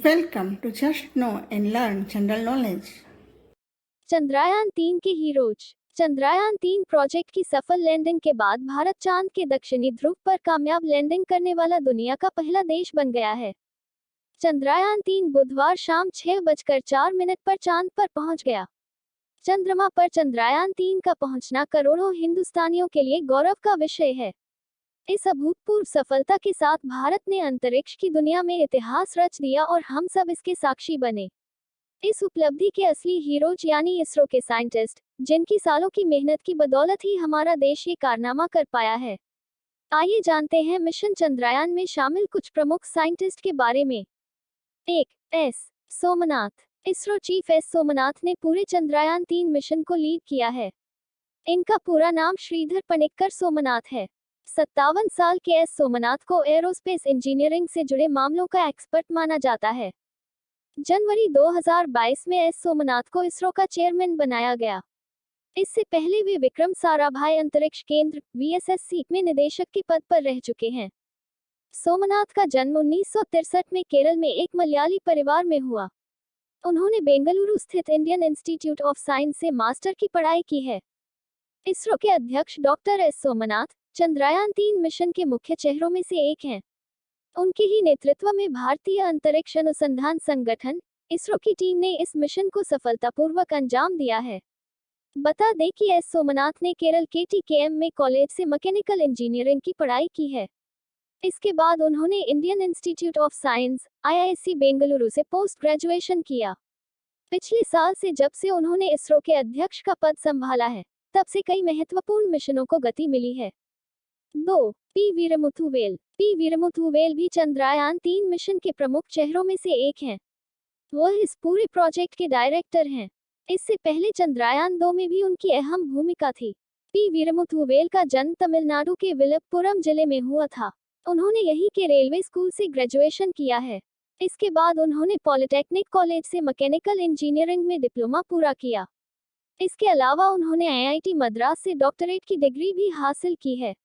Welcome to Just Know and Learn General Knowledge. Chandrayaan-3 के heroes. Chandrayaan-3 project की सफल landing के बाद भारत चांद के दक्षिणी ध्रुव पर कामयाब लैंडिंग करने वाला दुनिया का पहला देश बन गया है। चंद्रयान-3 बुधवार शाम 6:04 पर चांद पर पहुंच गया। चंद्रमा पर चंद्रयान-3 का पहुंचना करोड़ों हिंदुस्तानियों के लिए गौरव का विषय है। इस अभूतपूर्व सफलता के साथ भारत ने अंतरिक्ष की दुनिया में इतिहास रच दिया और हम सब इसके साक्षी बने। इस उपलब्धि के असली हीरोज यानी इसरो के साइंटिस्ट, जिनकी सालों की मेहनत की बदौलत ही हमारा देश ये कारनामा कर पाया है। आइए जानते हैं मिशन चंद्रयान में शामिल कुछ प्रमुख साइंटिस्ट के बारे में। 1. S Somnath. ISRO chief S Somnath ने पूरे चंद्रयान-3 मिशन को लीड किया है। इनका पूरा नाम श्रीधर पनिक्कर सोमनाथ है। 57 साल के एस सोमनाथ को एरोस्पेस इंजीनियरिंग से जुड़े मामलों का एक्सपर्ट माना जाता है। जनवरी 2022 में एस सोमनाथ को इसरो का चेयरमैन बनाया गया। इससे पहले वे विक्रम साराभाई अंतरिक्ष केंद्र (वीएसएससी) में निदेशक के पद पर रह चुके हैं। सोमनाथ का जन्म 1963 में केरल में एक मलयाली परिवार में हुआ। उन्होंने बेंगलुरु स्थित इंडियन इंस्टीट्यूट ऑफ साइंस से मास्टर की पढ़ाई की है। इसरो के अध्यक्ष doctor S Somnath Chandrayaan-3 mission के मुख्य चेहरों में से एक हैं। उनके ही नेतृत्व में भारतीय अंतरिक्ष अनुसंधान संगठन इसरो की टीम ने इस मिशन को सफलतापूर्वक अंजाम दिया है। बता दें कि एस सोमनाथ ने केरल के TKM में कॉलेज से मैकेनिकल इंजीनियरिंग की पढ़ाई की है। इसके बाद उन्होंने Indian institute of science IISc Bengaluru से पोस्ट ग्रेजुएशन किया। पिछले साल से जब से उन्होंने इसरो के अध्यक्ष का पद संभाला है, तब से कई महत्वपूर्ण मिशनों को गति मिली है। 2. पी वीरमुथुवेल। पी वीरमुथुवेल भी चंद्रयान-3 मिशन के प्रमुख चेहरों में से एक हैं। वह इस पूरे प्रोजेक्ट के डायरेक्टर हैं। इससे पहले चंद्रयान-2 में भी उनकी अहम भूमिका थी। पी वीरमुथुवेल का जन्म तमिलनाडु के विलुपुरम जिले में हुआ था। उन्होंने यहीं के रेलवे स्कूल से ग्रेजुएशन किया है। इसके बाद उन्होंने पॉलिटेक्निक कॉलेज से मैकेनिकल इंजीनियरिंग में डिप्लोमा पूरा किया। इसके अलावा उन्होंने IIT मद्रास से डॉक्टरेट की डिग्री भी हासिल की है।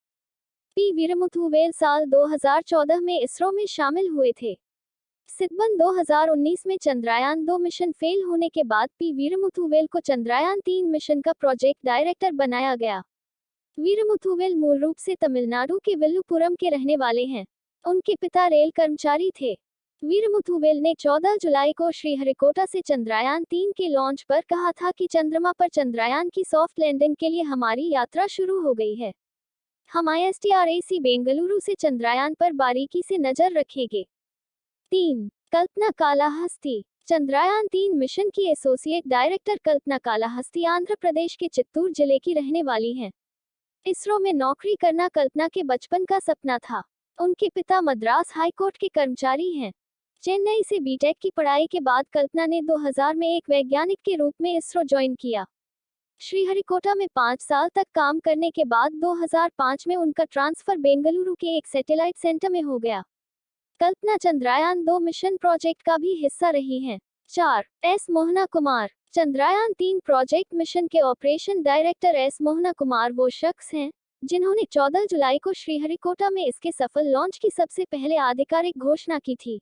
पी वीरमुथुवेल साल 2014 में इसरो में शामिल हुए थे। सितंबर 2019 में चंद्रयान-2 मिशन फेल होने के बाद पी वीरमुथुवेल को चंद्रयान-3 मिशन का प्रोजेक्ट डायरेक्टर बनाया गया। वीरमुथुवेल मूल रूप से तमिलनाडु के विलुपुरम के रहने वाले हैं। उनके पिता रेल कर्मचारी थे। वीरमुथुवेल ने 14 जुलाई को श्रीहरिकोटा से चंद्रयान-3 के लॉन्च पर कहा था कि चंद्रमा पर चंद्रयान की सॉफ्ट लैंडिंग के लिए हमारी यात्रा शुरू हो गई है। हम ISTRAC बेंगलुरु से चंद्रयान पर बारीकी से नजर रखेंगे। 3. कल्पना कालाहस्ती। चंद्रयान-3 मिशन की एसोसिएट डायरेक्टर कल्पना कालाहस्ती आंध्र प्रदेश के चित्तूर जिले की रहने वाली हैं। इसरो में नौकरी करना कल्पना के बचपन का सपना था। उनके पिता मद्रास हाईकोर्ट के कर्मचारी हैं। चेन्नई से बीटेक की पढ़ाई के बाद कल्पना ने 2000 में एक वैज्ञानिक के रूप में इसरो ज्वाइन किया। श्रीहरिकोटा में 5 साल तक काम करने के बाद 2005 में उनका ट्रांसफर बेंगलुरु के एक सैटेलाइट सेंटर में हो गया। कल्पना चंद्रयान-2 मिशन प्रोजेक्ट का भी हिस्सा रही हैं। 4. एस मोहना कुमार। चंद्रयान-3 प्रोजेक्ट मिशन के operation director S Mohana Kumar वो शख्स हैं जिन्होंने 14 जुलाई को श्रीहरिकोटा में इसके सफल लॉन्च की सबसे पहले आधिकारिक घोषणा की थी।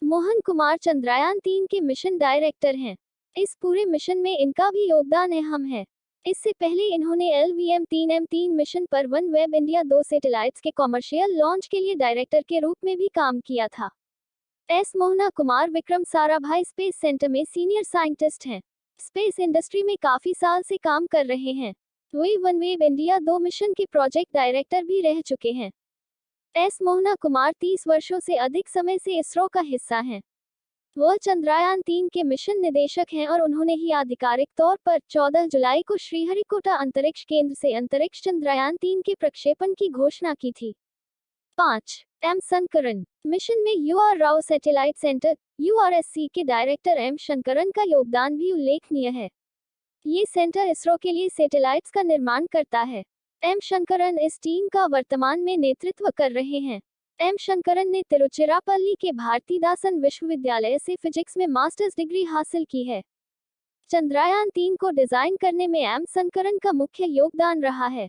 मोहन कुमार चंद्रयान-3 के मिशन डायरेक्टर हैं। इस पूरे मिशन में इनका भी योगदान अहम है। इससे पहले इन्होंने LVM-3M3 मिशन पर OneWeb इंडिया 2 सैटेलाइट्स के कॉमर्शियल लॉन्च के लिए डायरेक्टर के रूप में भी काम किया था। एस मोहना कुमार विक्रम साराभाई स्पेस सेंटर में सीनियर साइंटिस्ट हैं। स्पेस इंडस्ट्री में काफी साल से काम कर रहे हैं। वे OneWeb इंडिया 2 मिशन के प्रोजेक्ट डायरेक्टर भी रह चुके हैं। एस मोहना कुमार 30 वर्षों से अधिक समय से इसरो का हिस्सा हैं। वह चंद्रयान-3 के मिशन निदेशक हैं और उन्होंने ही आधिकारिक तौर पर 14 जुलाई को श्रीहरिकोटा अंतरिक्ष केंद्र से अंतरिक्ष चंद्रयान-3 के प्रक्षेपण की घोषणा की थी। 5. एम शंकरन। मिशन में UR Rao satellite centre URSC के डायरेक्टर एम शंकरन का योगदान भी उल्लेखनीय है। ये सेंटर इसरो के लिए सैटेलाइट्स का निर्माण करता है। एम शंकरन इस टीम का वर्तमान में नेतृत्व कर रहे हैं। एम शंकरन ने तिरुचिरापल्ली के भारतीदासन विश्वविद्यालय से फिजिक्स में मास्टर्स डिग्री हासिल की है। चंद्रयान-3 को डिजाइन करने में एम शंकरन का मुख्य योगदान रहा है।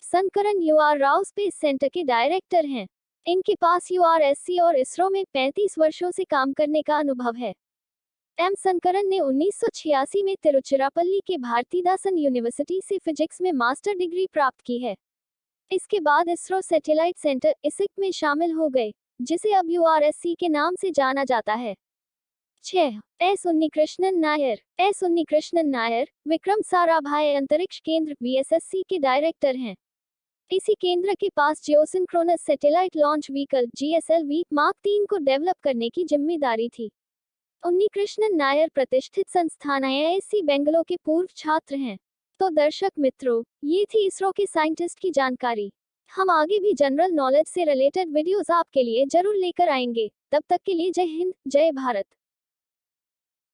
Shankaran UR Rao space centre के डायरेक्टर हैं। इनके पास यूआरएससी और इसरो में 35 वर्षों से काम करने का अनुभव है। एम शंकरन ने 1986 में तिरुचिरापल्ली के भारतीदासन यूनिवर्सिटी से फिजिक्स में मास्टर डिग्री प्राप्त की है। इसके बाद इसरो सैटेलाइट सेंटर इसिक में शामिल हो गए, जिसे अब यूआरएससी के नाम से जाना जाता है। 6. एस उन्नीकृष्णन नायर। एस उन्नीकृष्णन नायर विक्रम साराभाई अंतरिक्ष केंद्र वीएसएससी के डायरेक्टर हैं। इसी केंद्र के पास geosynchronous satellite launch vehicle GSLV mark 3 को डेवलप करने की जिम्मेदारी थी। उन्नीकृष्णन नायर प्रतिष्ठित संस्थान आईआईएससी बेंगलुरु के पूर्व छात्र हैं। तो दर्शक मित्रों, ये थी इसरो के साइंटिस्ट की जानकारी। हम आगे भी जनरल नॉलेज से रिलेटेड वीडियोस आपके लिए जरूर लेकर आएंगे। तब तक के लिए जय हिंद, जय भारत।